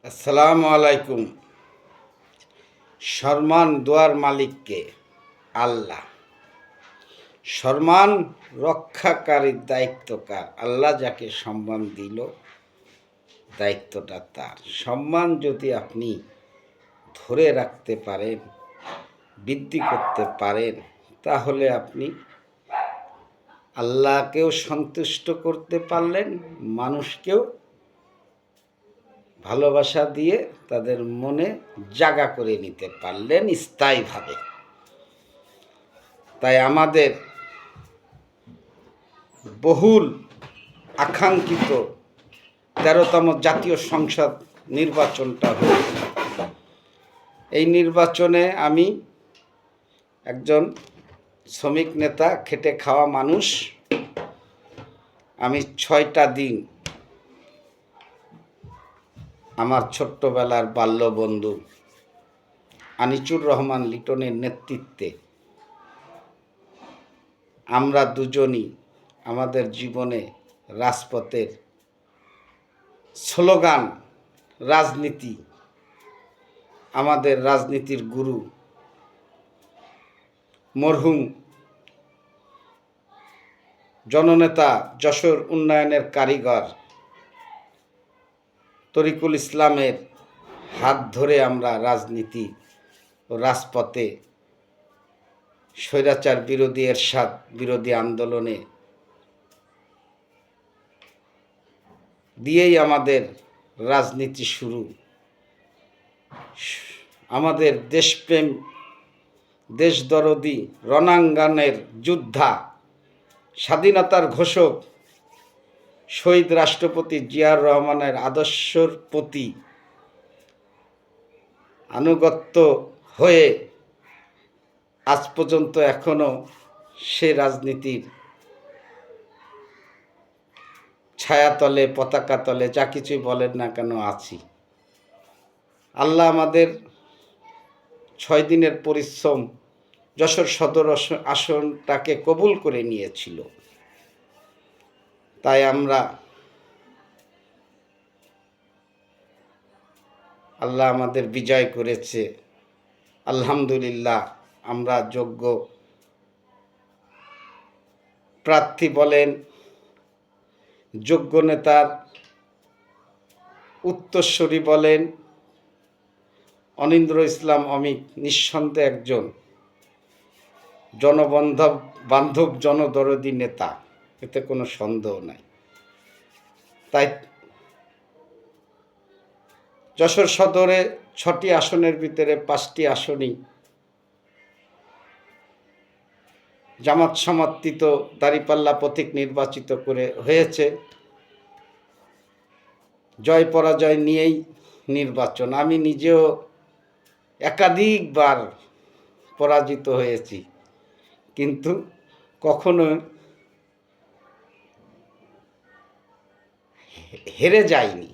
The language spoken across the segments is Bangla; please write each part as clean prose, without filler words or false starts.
আসসালামু আলাইকুম। সম্মান দোয়ার মালিককে আল্লাহ। সম্মান রক্ষাকারীর দায়িত্ব কার? আল্লাহ যাকে সম্মান দিল দায়িত্বটা তার। সম্মান যদি আপনি ধরে রাখতে পারেন, বৃদ্ধি করতে পারেন, তাহলে আপনি আল্লাহকেও সন্তুষ্ট করতে পারলেন, মানুষকেও ভালোবাসা দিয়ে তাদের মনে জায়গা করে নিতে পারলেন স্থায়ীভাবে। তাই আমাদের বহুল আকাঙ্ক্ষিত ১৩তম জাতীয় সংসদ নির্বাচনটা হয়েছে। এই নির্বাচনে আমি একজন শ্রমিক নেতা, খেটে খাওয়া মানুষ। আমি ৬টা দিন আমার ছোট্টবেলার বাল্যবন্ধু আনিচুর রহমান লিটনের নেতৃত্বে আমরা দুজনই আমাদের জীবনে রাজপথের স্লোগান, রাজনীতি, আমাদের রাজনীতির গুরু মরহুম জননেতা, যশোর উন্নয়নের কারিগর তরিকুল ইসলামের হাত ধরে আমরা রাজনীতি ও রাজপথে স্বৈরাচার বিরোধী, এরশাদ বিরোধী আন্দোলনে দিয়েই আমাদের রাজনীতি শুরু। আমাদের দেশপ্রেম, দেশদরদি, রণাঙ্গনের যোদ্ধা, স্বাধীনতার ঘোষক শহীদ রাষ্ট্রপতি জিয়াউর রহমানের আদর্শের প্রতি আনুগত্য হয়ে আজ পর্যন্ত এখনও সে রাজনীতির ছায়াতলে, পতাকা তলে, যা কিছুই বলেন না কেন আছি। আল্লাহ আমাদের ৬ দিনের পরিশ্রম যশোর সদর আসনটাকে কবুল করে নিয়েছিল। তাই আমরা আল্লাহ আমাদের বিজয় করেছে, আলহামদুলিল্লাহ। আমরা যোগ্য প্রার্থী বলেন, যোগ্য নেতার উত্তরসূরি বলেন, অনিন্দ্র ইসলাম অমিত নিঃসন্দেহে একজন বান্ধব জনদরদী নেতা, এতে কোনো সন্দেহ নাই। তাই যশোর সদরে ৬টি আসনের ভিতরে 5টি আসনই জামাত সমর্থিত দাঁড়িপাল্লা প্রতীক নির্বাচিত করে হয়েছে। জয় পরাজয় নিয়েই নির্বাচন। আমি নিজেও একাধিকবার পরাজিত হয়েছি, কিন্তু কখনো হেরে যাইনি।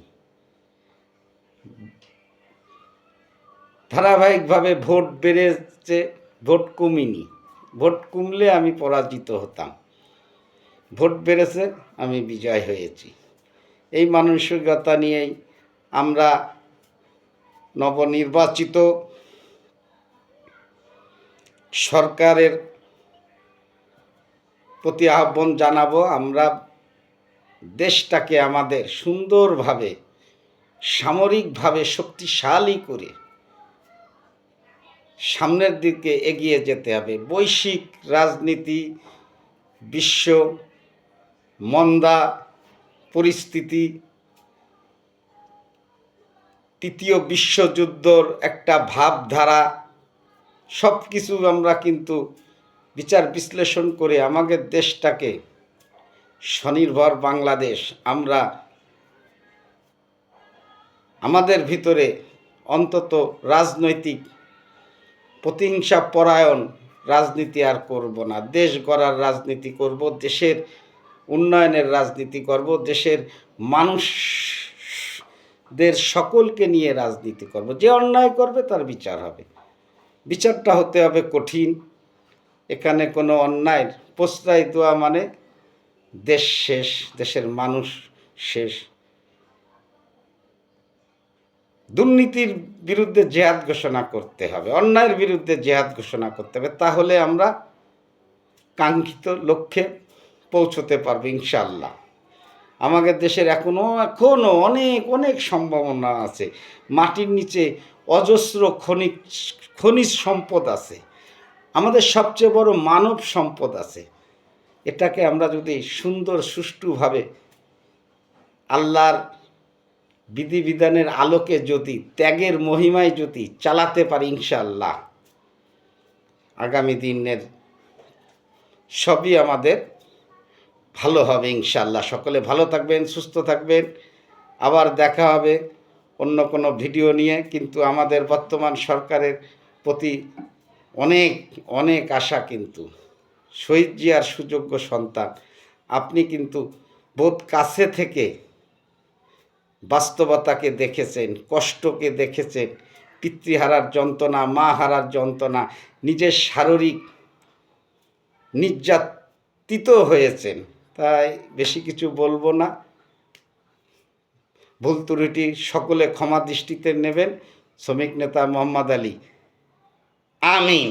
ধারাবাহিকভাবে ভোট বেড়েছে, ভোট কমিনি। ভোট কমলে আমি পরাজিত হতাম, ভোট বেড়েছে, আমি বিজয় হয়েছি। এই মানসিকতা নিয়েই আমরা নবনির্বাচিত সরকারের প্রতি আহ্বান জানাবো। আমরা দেশটাকে আমাদের সুন্দরভাবে, সামরিকভাবে শক্তিশালী করে সামনের দিকে এগিয়ে যেতে হবে। বৈশ্বিক রাজনীতি, বিশ্ব মন্দা পরিস্থিতি, তৃতীয় বিশ্বযুদ্ধর একটা ভাবধারা, সব কিছু আমরা কিন্তু বিচার বিশ্লেষণ করে আমাদের দেশটাকে স্বনির্ভর বাংলাদেশ, আমরা আমাদের ভিতরে অন্তত রাজনৈতিক প্রতিহিংসা পরায়ণ রাজনীতি আর করব না। দেশ গড়ার রাজনীতি করব, দেশের উন্নয়নের রাজনীতি করব, দেশের মানুষদের সকলকে নিয়ে রাজনীতি করব। যে অন্যায় করবে তার বিচার হবে, বিচারটা হতে হবে কঠিন। এখানে কোনো অন্যায়ের প্রশ্রয় দেওয়া মানে দেশ শেষ, দেশের মানুষ শেষ। দুর্নীতির বিরুদ্ধে জেহাদ ঘোষণা করতে হবে, অন্যায়ের বিরুদ্ধে জেহাদ ঘোষণা করতে হবে, তাহলে আমরা কাঙ্ক্ষিত লক্ষ্যে পৌঁছতে পারবো ইনশাআল্লাহ। আমাদের দেশের এখনও অনেক অনেক সম্ভাবনা আছে। মাটির নিচে অজস্র খনিজ সম্পদ আছে, আমাদের সবচেয়ে বড় মানব সম্পদ আছে। এটাকে আমরা যদি সুন্দর সুষ্ঠুভাবে আল্লাহর বিধিবিধানের আলোকে যদি ত্যাগের মহিমায় যদি চালাতে পারি, ইনশাআল্লাহ আগামী দিনের সবই আমাদের ভালো হবে ইনশাআল্লাহ। সকলে ভালো থাকবেন, সুস্থ থাকবেন। আবার দেখা হবে অন্য কোনো ভিডিও নিয়ে। কিন্তু আমাদের বর্তমান সরকারের প্রতি অনেক অনেক আশা। কিন্তু শহীদ জিয়ার সুযোগ্য সন্তান, আপনি কিন্তু বোধ কাছে থেকে বাস্তবতাকে দেখেছেন, কষ্টকে দেখেছেন, পিতৃহারার যন্ত্রণা, মা হারার যন্ত্রণা, নিজের শারীরিক নির্যাতিত হয়েছেন। তাই বেশি কিছু বলবো না। ভুল ত্রুটি সকলে ক্ষমা দৃষ্টিতে নেবেন। শ্রমিক নেতা মোহাম্মদ আলী। আমিন।